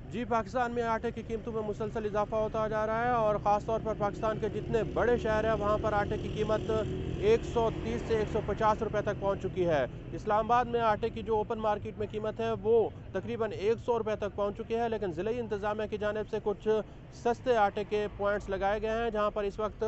जी, पाकिस्तान में आटे की कीमतों में मुसलसल इजाफा होता जा रहा है और ख़ास तौर पर पाकिस्तान के जितने बड़े शहर हैं वहाँ पर आटे की कीमत 130 से 150 रुपए तक पहुँच चुकी है। इस्लामाबाद में आटे की जो ओपन मार्केट में कीमत है वो तकरीबन 100 रुपए तक पहुँच चुकी है, लेकिन ज़िले इंतज़ामिया की जानिब से कुछ सस्ते आटे के पॉइंट्स लगाए गए हैं जहाँ पर इस वक्त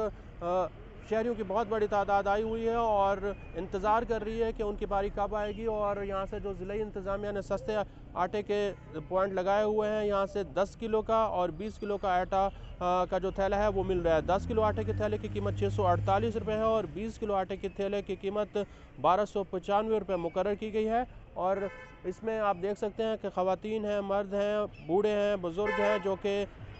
शहरियों की बहुत बड़ी तादाद आई हुई है और इंतज़ार कर रही है कि उनकी बारी कब आएगी। और यहाँ से जो ज़िले इंतज़ामिया ने सस्ते आटे के पॉइंट लगाए हुए हैं, यहाँ से 10 किलो का और 20 किलो का आटा का जो थैला है वो मिल रहा है। 10 किलो आटे के थैले की कीमत 648 रुपये है और 20 किलो आटे के थैले की कीमत 1295 रुपये मुकर्रर की गई है। और इसमें आप देख सकते हैं कि ख़वातीन हैं, मर्द हैं, बूढ़े हैं, बुज़ुर्ग हैं जो कि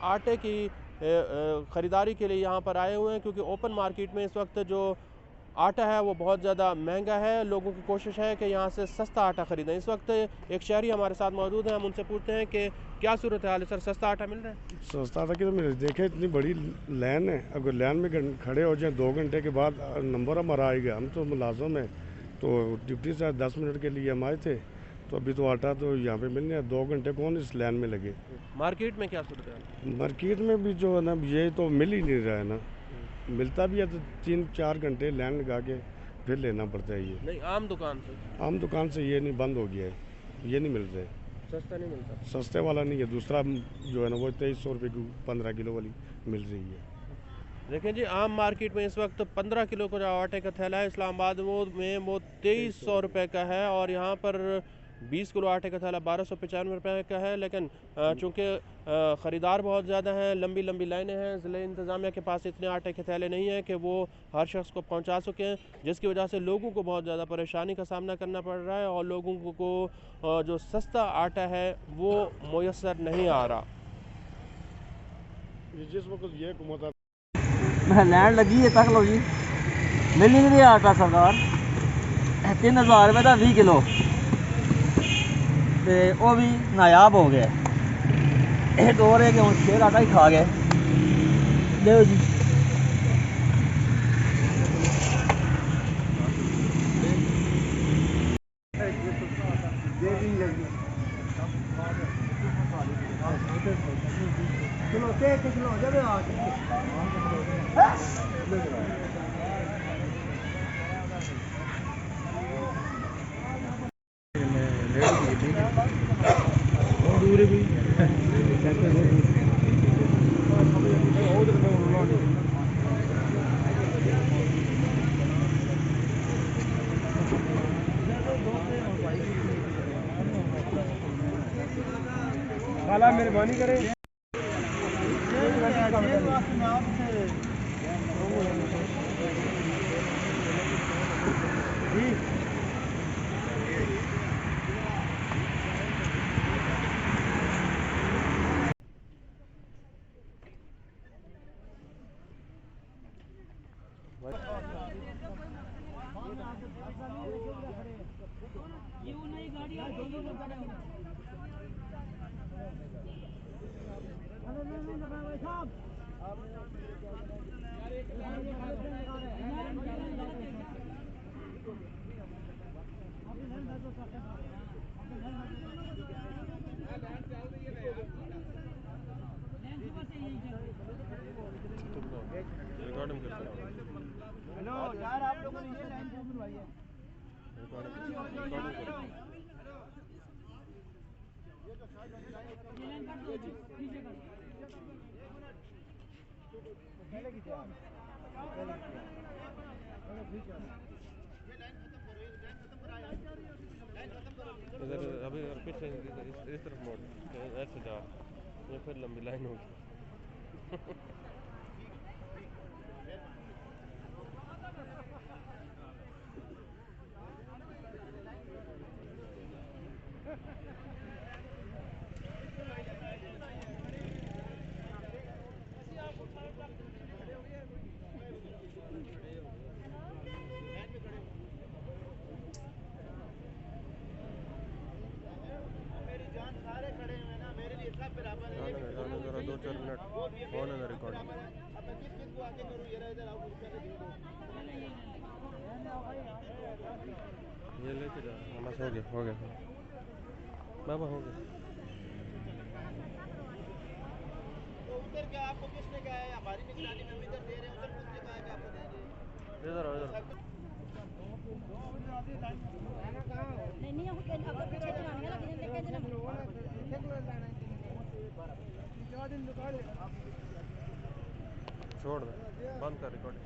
आटे की ख़रीदारी के लिए यहाँ पर आए हुए हैं, क्योंकि ओपन मार्केट में इस वक्त जो आटा है वो बहुत ज़्यादा महंगा है। लोगों की कोशिश है कि यहाँ से सस्ता आटा ख़रीदें। इस वक्त एक शहरी हमारे साथ मौजूद हैं, हम उनसे पूछते हैं कि क्या सूरत हाल है सर, सस्ता आटा मिल रहा है? सस्ता था कि तो मेरे देखे इतनी बड़ी लाइन है, अगर लाइन में खड़े हो जाए 2 घंटे के बाद नंबर हमारा आएगा। हम तो मुलाजम है, तो ड्यूटी से 10 मिनट के लिए हम आए थे, तो अभी तो आटा तो यहाँ पे मिल रहा है। 2 घंटे कौन इस लाइन में लगे। मार्केट में क्या सूरत हाल? मार्केट में भी जो है ना, ये तो मिल ही नहीं रहा है ना। मिलता भी है तो 3-4 घंटे लाइन लगा के फिर लेना पड़ता है। ये नहीं, आम दुकान से? आम दुकान से ये नहीं, बंद हो गया है, ये नहीं मिल रहा है। सस्ता नहीं मिलता? सस्ते वाला नहीं है, दूसरा जो है ना वो 2300 रुपये की 15 किलो वाली मिल रही है। देखें जी, आम मार्केट में इस वक्त 15 किलो का जो आटे का थैला है इस्लामाबाद में वो 2300 रुपये का है और यहाँ पर 20 किलो आटे का थैला 1295 रुपये का है। लेकिन चूँकि ख़रीदार बहुत ज़्यादा हैं, लंबी लंबी लाइनें हैं, ज़िले इंतज़ामिया के पास इतने आटे के थैले नहीं हैं कि वो हर शख्स को पहुँचा सकें, जिसकी वजह से लोगों को बहुत ज़्यादा परेशानी का सामना करना पड़ रहा है और लोगों को जो सस्ता आटा है वो मुयस्सर नहीं आ रहा। जिस वक्त ये हुकूमत लैंड लगी है तक लो जी, मिल ही नहीं आटा सरकार। 3000 रुपये का 20 किलो तो वो भी नायाब हो गया। एक और है कि हम शेर आटा ही खा गए। लो जी, खाला मेहरबानी करे। हेलो यार, आप लोगों ने ये लाइन क्यों बनवाई है? अभी पीछे इस तरफ मोड़, ऐसे जा, ये फिर लंबी लाइन होगी। जाने जरा 2-4 मिनट होने दे रिकॉर्डिंग। ये लेके जा, बस हो गया बाबा, हो गया। तो उधर क्या आपको किसने कहा है? हमारी निगरानी में हम इधर दे रहे हैं, उधर किसने कहा है कि आपको दे रहे हैं? इधर नहीं नहीं अगर पीछे चलानी है लेकिन लेके जाना छोड़ दे, बंद कर रिकॉर्डिंग।